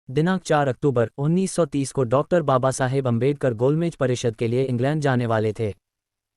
दिनांक 4 अक्टूबर 1930 को डॉक्टर बाबा साहेब अम्बेडकर गोलमेज परिषद के लिए इंग्लैंड जाने वाले थे।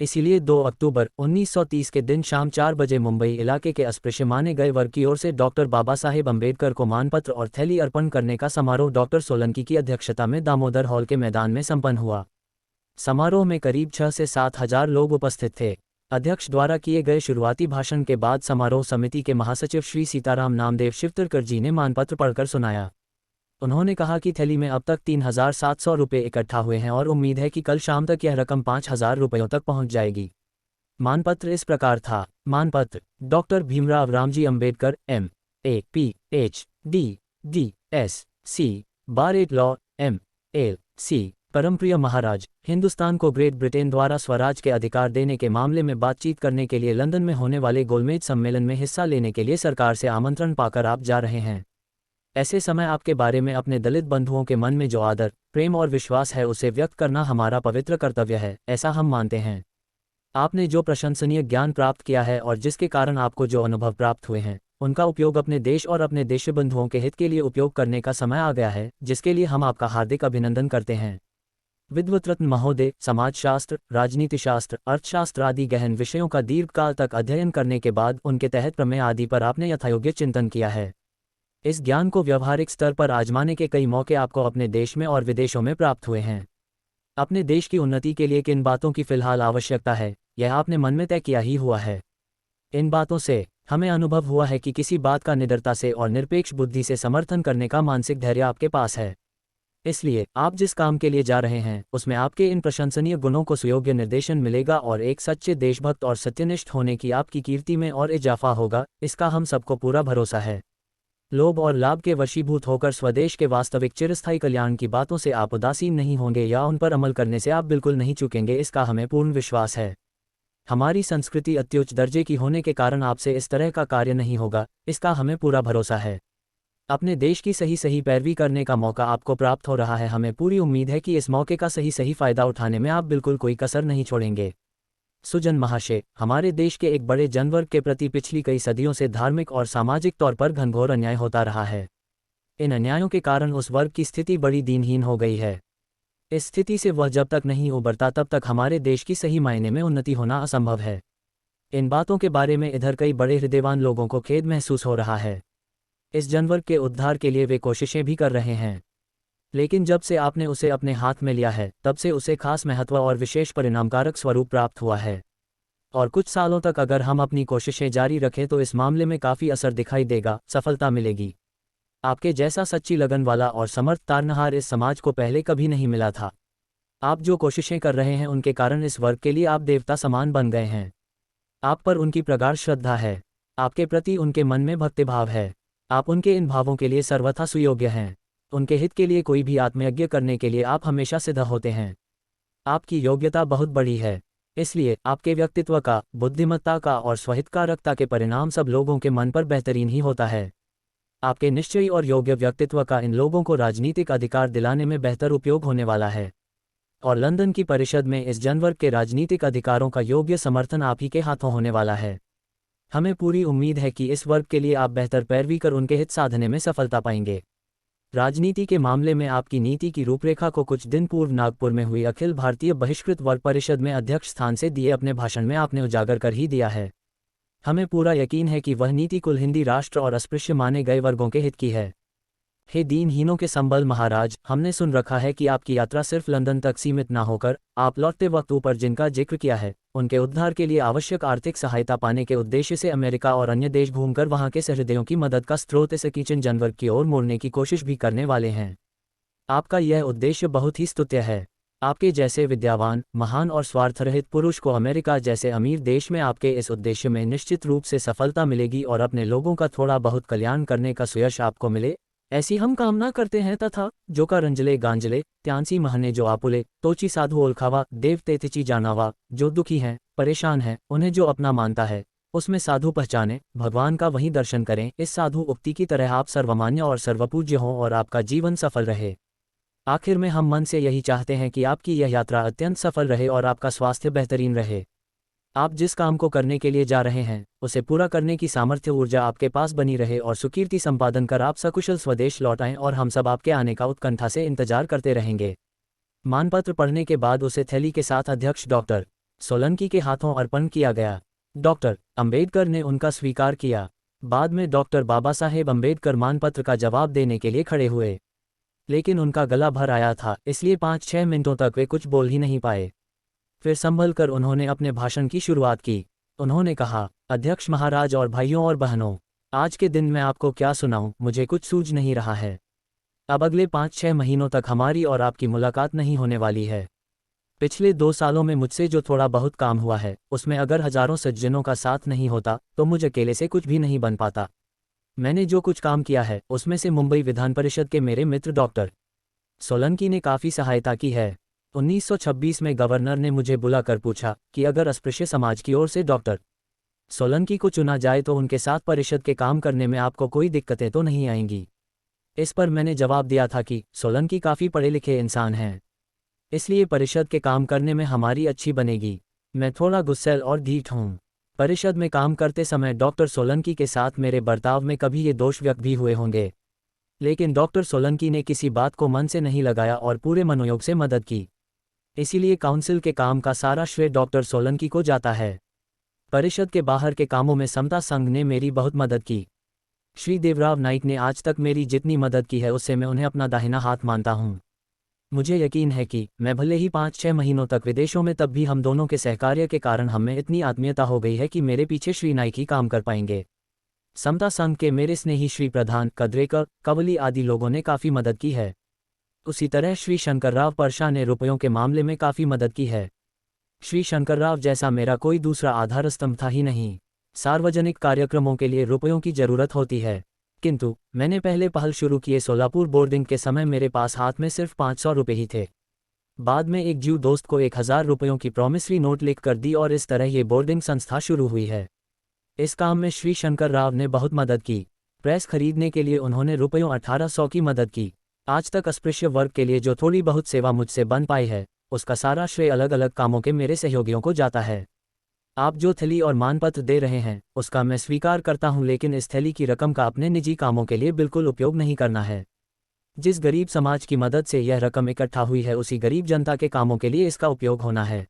इसीलिए 2 अक्टूबर 1930 के दिन शाम 4 बजे मुंबई इलाके के अस्पृश्य माने गए वर्ग की ओर से डॉक्टर बाबा साहेब अम्बेडकर को मानपत्र और थैली अर्पण करने का समारोह डॉक्टर सोलंकी की अध्यक्षता में दामोदर हॉल के मैदान में संपन्न हुआ। समारोह में करीब 6 से 7 हजार लोग उपस्थित थे। अध्यक्ष द्वारा किए गए शुरुआती भाषण के बाद समारोह समिति के महासचिव श्री सीताराम नामदेव शिवतरकर जी ने मानपत्र पढ़कर सुनाया। उन्होंने कहा कि थैली में अब तक 3,700 रुपये इकट्ठा हुए हैं और उम्मीद है कि कल शाम तक यह रकम 5,000 रुपयों तक पहुंच जाएगी। मानपत्र इस प्रकार था। मानपत्र: doctor Bhimrao Ramji Ambedkar, M.A. Ph.D. D.Sc. बार 8 लॉ, M.L.C. परमप्रिय महाराज, हिंदुस्तान को ग्रेट ब्रिटेन द्वारा स्वराज के अधिकार देने के मामले में बातचीत करने के लिए लंदन में होने वाले गोलमेज सम्मेलन में हिस्सा लेने के लिए सरकार से आमंत्रण पाकर आप जा रहे हैं। ऐसे समय आपके बारे में अपने दलित बंधुओं के मन में जो आदर, प्रेम और विश्वास है उसे व्यक्त करना हमारा पवित्र कर्तव्य है, ऐसा हम मानते हैं। आपने जो प्रशंसनीय ज्ञान प्राप्त किया है और जिसके कारण आपको जो अनुभव प्राप्त हुए हैं, उनका उपयोग अपने देश और अपने देशी बंधुओं के हित के लिए उपयोग करने का समय आ गया है, जिसके लिए हम आपका हार्दिक अभिनंदन करते हैं। विद्वत रत्न महोदय, समाजशास्त्र, राजनीतिशास्त्र, अर्थशास्त्र आदि गहन विषयों का दीर्घकाल तक अध्ययन करने के बाद उनके तहत प्रमेय आदि पर आपने यथायोग्य चिंतन किया है। इस ज्ञान को व्यवहारिक स्तर पर आजमाने के कई मौके आपको अपने देश में और विदेशों में प्राप्त हुए हैं। अपने देश की उन्नति के लिए किन बातों की फिलहाल आवश्यकता है, यह आपने मन में तय किया ही हुआ है। इन बातों से हमें अनुभव हुआ है कि किसी बात का निडरता से और निरपेक्ष बुद्धि से समर्थन करने का मानसिक धैर्य आपके पास है। इसलिए आप जिस काम के लिए जा रहे हैं उसमें आपके इन प्रशंसनीय गुणों को सुयोग्य निर्देशन मिलेगा और एक सच्चे देशभक्त और सत्यनिष्ठ होने की आपकी कीर्ति में और इजाफा होगा, इसका हम सबको पूरा भरोसा है। लोभ और लाभ के वशीभूत होकर स्वदेश के वास्तविक चिरस्थायी कल्याण की बातों से आप उदासीन नहीं होंगे या उन पर अमल करने से आप बिल्कुल नहीं चूकेंगे, इसका हमें पूर्ण विश्वास है। हमारी संस्कृति अत्युच्च दर्जे की होने के कारण आपसे इस तरह का कार्य नहीं होगा, इसका हमें पूरा भरोसा है। अपने देश की सही पैरवी करने का मौका आपको प्राप्त हो रहा है। हमें पूरी उम्मीद है कि इस मौके का सही फायदा उठाने में आप बिल्कुल कोई कसर नहीं छोड़ेंगे। सुजन महाशय, हमारे देश के एक बड़े जनवर्ग के प्रति पिछली कई सदियों से धार्मिक और सामाजिक तौर पर घनघोर अन्याय होता रहा है। इन अन्यायों के कारण उस वर्ग की स्थिति बड़ी दीनहीन हो गई है। इस स्थिति से वह जब तक नहीं उबरता तब तक हमारे देश की सही मायने में उन्नति होना असंभव है। इन बातों के बारे में इधर कई बड़े हृदयवान लोगों को खेद महसूस हो रहा है। इस जनवर्ग के उद्धार के लिए वे कोशिशें भी कर रहे हैं, लेकिन जब से आपने उसे अपने हाथ में लिया है तब से उसे खास महत्व और विशेष परिणामकारक स्वरूप प्राप्त हुआ है। और कुछ सालों तक अगर हम अपनी कोशिशें जारी रखें तो इस मामले में काफ़ी असर दिखाई देगा, सफलता मिलेगी। आपके जैसा सच्ची लगन वाला और समर्थ तारनहार इस समाज को पहले कभी नहीं मिला था। आप जो कोशिशें कर रहे हैं उनके कारण इस वर्ग के लिए आप देवता समान बन गए हैं। आप पर उनकी प्रगाढ़ श्रद्धा है, आपके प्रति उनके मन में भक्तिभाव है। आप उनके इन भावों के लिए सर्वथा सुयोग्य हैं। उनके हित के लिए कोई भी आत्मयज्ञ करने के लिए आप हमेशा सिद्ध होते हैं। आपकी योग्यता बहुत बड़ी है, इसलिए आपके व्यक्तित्व का, बुद्धिमत्ता का और स्वहितकारकता के परिणाम सब लोगों के मन पर बेहतरीन ही होता है। आपके निश्चयी और योग्य व्यक्तित्व का इन लोगों को राजनीतिक अधिकार दिलाने में बेहतर उपयोग होने वाला है, और लंदन की परिषद में इस जनवर्ग के राजनीतिक अधिकारों का योग्य समर्थन आप ही के हाथों होने वाला है। हमें पूरी उम्मीद है कि इस वर्ग के लिए आप बेहतर पैरवी कर उनके हित साधने में सफलता पाएंगे। राजनीति के मामले में आपकी नीति की रूपरेखा को कुछ दिन पूर्व नागपुर में हुई अखिल भारतीय बहिष्कृत वर्ग परिषद में अध्यक्ष स्थान से दिए अपने भाषण में आपने उजागर कर ही दिया है। हमें पूरा यकीन है कि वह नीति कुल हिंदी राष्ट्र और अस्पृश्य माने गए वर्गों के हित की है। हे दीनहीनों के संबल महाराज, हमने सुन रखा है कि आपकी यात्रा सिर्फ लंदन तक सीमित ना होकर आप लौटते वक्त ऊपर जिनका जिक्र किया है उनके उद्धार के लिए आवश्यक आर्थिक सहायता पाने के उद्देश्य से अमेरिका और अन्य देश घूमकर वहां के सहृदयों की मदद का स्रोत इस किचन जनवर्ग की ओर मोड़ने की कोशिश भी करने वाले हैं। आपका यह उद्देश्य बहुत ही स्तुत्य है। आपके जैसे विद्यावान, महान और स्वार्थरहित पुरुष को अमेरिका जैसे अमीर देश में आपके इस उद्देश्य में निश्चित रूप से सफलता मिलेगी और अपने लोगों का थोड़ा बहुत कल्याण करने का सुयश आपको मिले, ऐसी हम कामना करते हैं। तथा जो का रंजले गांजले त्यांसी महने जो आपुले तोची साधु ओलखावा देव तेतिची जानावा, जो दुखी हैं, परेशान हैं, उन्हें जो अपना मानता है उसमें साधु पहचाने, भगवान का वहीं दर्शन करें। इस साधु उक्ति की तरह आप सर्वमान्य और सर्वपूज्य हों और आपका जीवन सफल रहे। आखिर में हम मन से यही चाहते हैं कि आपकी यह यात्रा अत्यंत सफल रहे और आपका स्वास्थ्य बेहतरीन रहे। आप जिस काम को करने के लिए जा रहे हैं उसे पूरा करने की सामर्थ्य ऊर्जा आपके पास बनी रहे और सुकीर्ति संपादन कर आप सकुशल स्वदेश लौट आएं और हम सब आपके आने का उत्कंठा से इंतजार करते रहेंगे। मानपत्र पढ़ने के बाद उसे थैली के साथ अध्यक्ष डॉक्टर सोलंकी के हाथों अर्पण किया गया। डॉक्टर अंबेडकर ने उनका स्वीकार किया। बाद में डॉक्टर बाबा साहेब अंबेडकर मानपत्र का जवाब देने के लिए खड़े हुए, लेकिन उनका गला भर आया था, इसलिए 5-6 मिनटों तक वे कुछ बोल ही नहीं पाए। फिर संभल कर उन्होंने अपने भाषण की शुरुआत की। उन्होंने कहा, अध्यक्ष महाराज और भाइयों और बहनों, आज के दिन मैं आपको क्या सुनाऊं, मुझे कुछ सूझ नहीं रहा है। अब अगले 5-6 महीनों तक हमारी और आपकी मुलाकात नहीं होने वाली है। पिछले 2 सालों में मुझसे जो थोड़ा बहुत काम हुआ है उसमें अगर हजारों सज्जनों का साथ नहीं होता तो मुझ अकेले से कुछ भी नहीं बन पाता। मैंने जो कुछ काम किया है उसमें से मुंबई विधान परिषद के मेरे मित्र डॉक्टर सोलंकी ने काफ़ी सहायता की है। 1926 में गवर्नर ने मुझे बुलाकर पूछा कि अगर अस्पृश्य समाज की ओर से डॉक्टर सोलंकी को चुना जाए तो उनके साथ परिषद के काम करने में आपको कोई दिक्कतें तो नहीं आएंगी। इस पर मैंने जवाब दिया था कि सोलंकी काफ़ी पढ़े लिखे इंसान हैं, इसलिए परिषद के काम करने में हमारी अच्छी बनेगी। मैं थोड़ा गुस्सैल और ढीठ हूँ। परिषद में काम करते समय डॉक्टर सोलंकी के साथ मेरे बर्ताव में कभी ये दोष व्यक्त भी हुए होंगे, लेकिन डॉक्टर सोलंकी ने किसी बात को मन से नहीं लगाया और पूरे मनोयोग से मदद की। इसीलिए काउंसिल के काम का सारा श्रेय डॉक्टर सोलंकी को जाता है। परिषद के बाहर के कामों में समता संघ ने मेरी बहुत मदद की। श्री देवराव नाइक ने आज तक मेरी जितनी मदद की है उससे मैं उन्हें अपना दाहिना हाथ मानता हूँ। मुझे यकीन है कि मैं भले ही 5-6 महीनों तक विदेशों में, तब भी हम दोनों के सहकार्य के कारण हमें इतनी आत्मीयता हो गई है कि मेरे पीछे श्री नाइक ही काम कर पाएंगे। समता संघ के मेरे स्नेही श्री प्रधान, कद्रेकर, कवली आदि लोगों ने काफ़ी मदद की है। उसी तरह श्री शंकरराव परशा ने रुपयों के मामले में काफ़ी मदद की है। श्री शंकरराव जैसा मेरा कोई दूसरा आधार स्तंभ था ही नहीं। सार्वजनिक कार्यक्रमों के लिए रुपयों की जरूरत होती है, किंतु मैंने पहले पहल शुरू किए सोलापुर बोर्डिंग के समय मेरे पास हाथ में सिर्फ 500 रुपये ही थे। बाद में एक जीव दोस्त को 1000 रुपयों की प्रॉमिसरी नोट लिख कर दी और इस तरह ये बोर्डिंग संस्था शुरू हुई है। इस काम में श्री शंकरराव ने बहुत मदद की। प्रेस खरीदने के लिए उन्होंने रुपयों 1800 की मदद की। आज तक अस्पृश्य वर्ग के लिए जो थोड़ी बहुत सेवा मुझसे बन पाई है उसका सारा श्रेय अलग अलग कामों के मेरे सहयोगियों को जाता है। आप जो थैली और मानपत्र दे रहे हैं उसका मैं स्वीकार करता हूं, लेकिन इस थैली की रकम का अपने निजी कामों के लिए बिल्कुल उपयोग नहीं करना है। जिस गरीब समाज की मदद से यह रकम इकट्ठा हुई है उसी गरीब जनता के कामों के लिए इसका उपयोग होना है।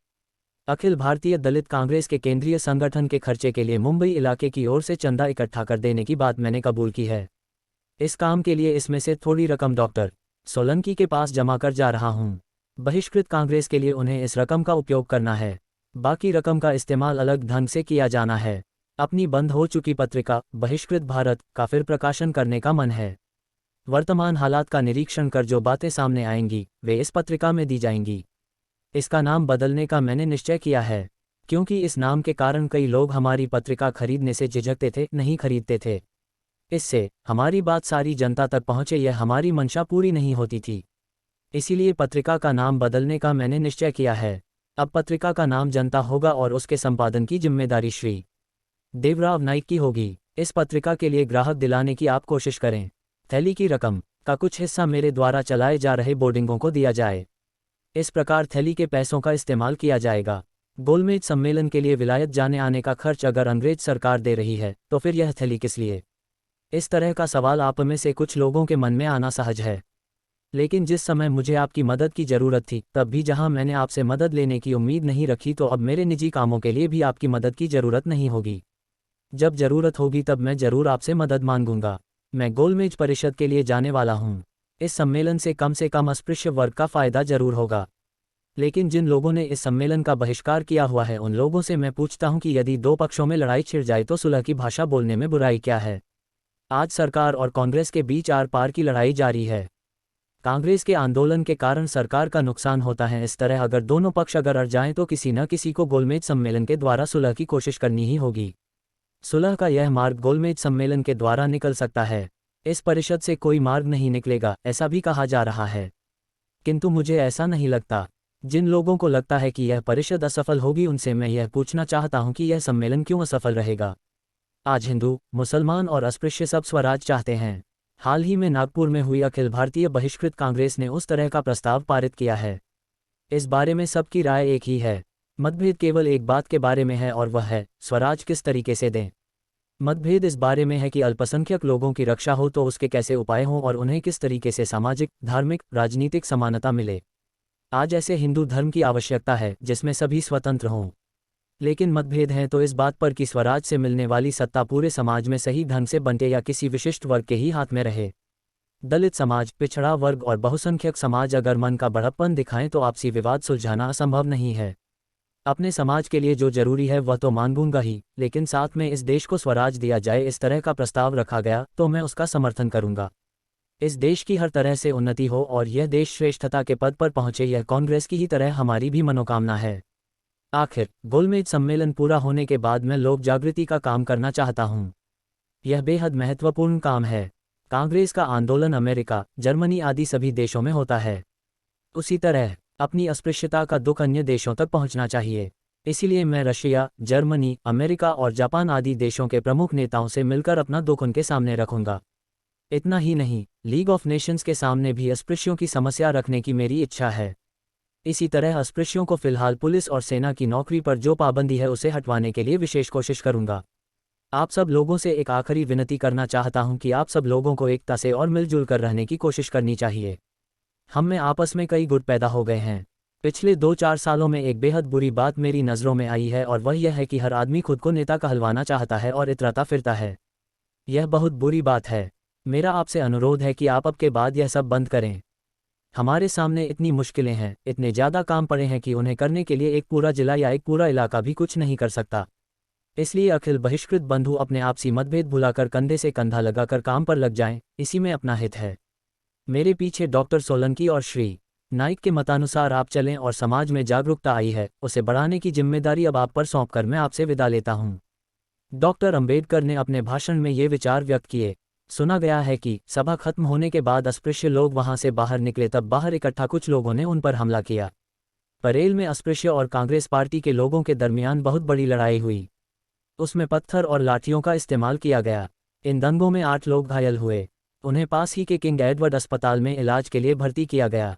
अखिल भारतीय दलित कांग्रेस के केंद्रीय संगठन के खर्चे के लिए मुंबई इलाके की ओर से चंदा इकट्ठा कर देने की बात मैंने कबूल की है। इस काम के लिए इसमें से थोड़ी रकम डॉक्टर सोलंकी के पास जमा कर जा रहा हूं। बहिष्कृत कांग्रेस के लिए उन्हें इस रकम का उपयोग करना है, बाकी रकम का इस्तेमाल अलग ढंग से किया जाना है। अपनी बंद हो चुकी पत्रिका बहिष्कृत भारत का फिर प्रकाशन करने का मन है। वर्तमान हालात का निरीक्षण कर जो बातें सामने आएंगी वे इस पत्रिका में दी जाएंगी। इसका नाम बदलने का मैंने निश्चय किया है, क्योंकि इस नाम के कारण कई लोग हमारी पत्रिका खरीदने से झिझकते थे, नहीं खरीदते थे। इससे हमारी बात सारी जनता तक पहुंचे, यह हमारी मंशा पूरी नहीं होती थी। इसीलिए पत्रिका का नाम बदलने का मैंने निश्चय किया है। अब पत्रिका का नाम जनता होगा और उसके संपादन की जिम्मेदारी श्री देवराव नाइक की होगी। इस पत्रिका के लिए ग्राहक दिलाने की आप कोशिश करें। थैली की रकम का कुछ हिस्सा मेरे द्वारा चलाए जा रहे बोर्डिंगों को दिया जाए। इस प्रकार थैली के पैसों का इस्तेमाल किया जाएगा। गोलमेज सम्मेलन के लिए विलायत जाने आने का खर्च अगर अंग्रेज सरकार दे रही है तो फिर यह थैली किस लिए? इस तरह का सवाल आप में से कुछ लोगों के मन में आना सहज है। लेकिन जिस समय मुझे आपकी मदद की ज़रूरत थी तब भी जहां मैंने आपसे मदद लेने की उम्मीद नहीं रखी, तो अब मेरे निजी कामों के लिए भी आपकी मदद की ज़रूरत नहीं होगी। जब ज़रूरत होगी तब मैं ज़रूर आपसे मदद मांगूंगा। मैं गोलमेज परिषद के लिए जाने वाला हूं। इस सम्मेलन से कम अस्पृश्य वर्ग का फ़ायदा जरूर होगा, लेकिन जिन लोगों ने इस सम्मेलन का बहिष्कार किया हुआ है उन लोगों से मैं पूछता हूं कि यदि दो पक्षों में लड़ाई छिड़ जाए तो सुलह की भाषा बोलने में बुराई क्या है? आज सरकार और कांग्रेस के बीच आर पार की लड़ाई जारी है। कांग्रेस के आंदोलन के कारण सरकार का नुकसान होता है। इस तरह अगर दोनों पक्ष अगर अड़ जाएं तो किसी न किसी को गोलमेज सम्मेलन के द्वारा सुलह की कोशिश करनी ही होगी। सुलह का यह मार्ग गोलमेज सम्मेलन के द्वारा निकल सकता है। इस परिषद से कोई मार्ग नहीं निकलेगा, ऐसा भी कहा जा रहा है, किंतु मुझे ऐसा नहीं लगता। जिन लोगों को लगता है कि यह परिषद असफल होगी उनसे मैं यह पूछना चाहता हूं कि यह सम्मेलन क्यों असफल रहेगा? आज हिंदू, मुसलमान और अस्पृश्य सब स्वराज चाहते हैं। हाल ही में नागपुर में हुई अखिल भारतीय बहिष्कृत कांग्रेस ने उस तरह का प्रस्ताव पारित किया है। इस बारे में सबकी राय एक ही है। मतभेद केवल एक बात के बारे में है और वह है स्वराज किस तरीके से दें। मतभेद इस बारे में है कि अल्पसंख्यक लोगों की रक्षा हो तो उसके कैसे उपाय हों और उन्हें किस तरीके से सामाजिक, धार्मिक, राजनीतिक समानता मिले। आज ऐसे हिंदू धर्म की आवश्यकता है जिसमें सभी स्वतंत्र हों। लेकिन मतभेद हैं तो इस बात पर कि स्वराज से मिलने वाली सत्ता पूरे समाज में सही ढंग से बंटे या किसी विशिष्ट वर्ग के ही हाथ में रहे। दलित समाज, पिछड़ा वर्ग और बहुसंख्यक समाज अगर मन का बड़प्पन दिखाएं तो आपसी विवाद सुलझाना असंभव नहीं है। अपने समाज के लिए जो जरूरी है वह तो मांगूंगा ही, लेकिन साथ में इस देश को स्वराज दिया जाए इस तरह का प्रस्ताव रखा गया तो मैं उसका समर्थन करूंगा। इस देश की हर तरह से उन्नति हो और यह देश श्रेष्ठता के पद पर पहुंचे, यह कांग्रेस की ही तरह हमारी भी मनोकामना है। आखिर गोलमेज सम्मेलन पूरा होने के बाद मैं लोक जागृति का काम करना चाहता हूं। यह बेहद महत्वपूर्ण काम है। कांग्रेस का आंदोलन अमेरिका, जर्मनी आदि सभी देशों में होता है। उसी तरह अपनी अस्पृश्यता का दुख अन्य देशों तक पहुंचना चाहिए। इसीलिए मैं रशिया, जर्मनी, अमेरिका और जापान आदि देशों के प्रमुख नेताओं से मिलकर अपना दुख उनके सामने रखूंगा। इतना ही नहीं, लीग ऑफ नेशंस के सामने भी अस्पृश्यों की समस्या रखने की मेरी इच्छा है। इसी तरह अस्पृश्यों को फिलहाल पुलिस और सेना की नौकरी पर जो पाबंदी है उसे हटवाने के लिए विशेष कोशिश करूंगा। आप सब लोगों से एक आखिरी विनती करना चाहता हूं कि आप सब लोगों को एकता से और मिलजुल कर रहने की कोशिश करनी चाहिए। हम में आपस में कई गुट पैदा हो गए हैं। पिछले 2-4 सालों में एक बेहद बुरी बात मेरी नज़रों में आई है और वह यह है कि हर आदमी खुद को नेता कहलवाना चाहता है और इतराता फिरता है। यह बहुत बुरी बात है। मेरा आपसे अनुरोध है कि आप अब के बाद यह सब बंद करें। हमारे सामने इतनी मुश्किलें हैं, इतने ज़्यादा काम पड़े हैं कि उन्हें करने के लिए एक पूरा जिला या एक पूरा इलाका भी कुछ नहीं कर सकता। इसलिए अखिल बहिष्कृत बंधु अपने आपसी मतभेद भुलाकर कंधे से कंधा लगाकर काम पर लग जाएं, इसी में अपना हित है। मेरे पीछे डॉक्टर सोलंकी और श्री नाइक के मतानुसार आप चलें और समाज में जागरूकता आई है उसे बढ़ाने की जिम्मेदारी अब आप पर सौंपकर मैं आपसे विदा लेता हूं। डॉक्टर अंबेडकर ने अपने भाषण में ये विचार व्यक्त किए। सुना गया है कि सभा खत्म होने के बाद अस्पृश्य लोग वहां से बाहर निकले, तब बाहर इकट्ठा कुछ लोगों ने उन पर हमला किया। परेल में अस्पृश्य और कांग्रेस पार्टी के लोगों के दरमियान बहुत बड़ी लड़ाई हुई। उसमें पत्थर और लाठियों का इस्तेमाल किया गया। इन दंगों में 8 लोग घायल हुए। उन्हें पास ही के किंग एडवर्ड अस्पताल में इलाज के लिए भर्ती किया गया।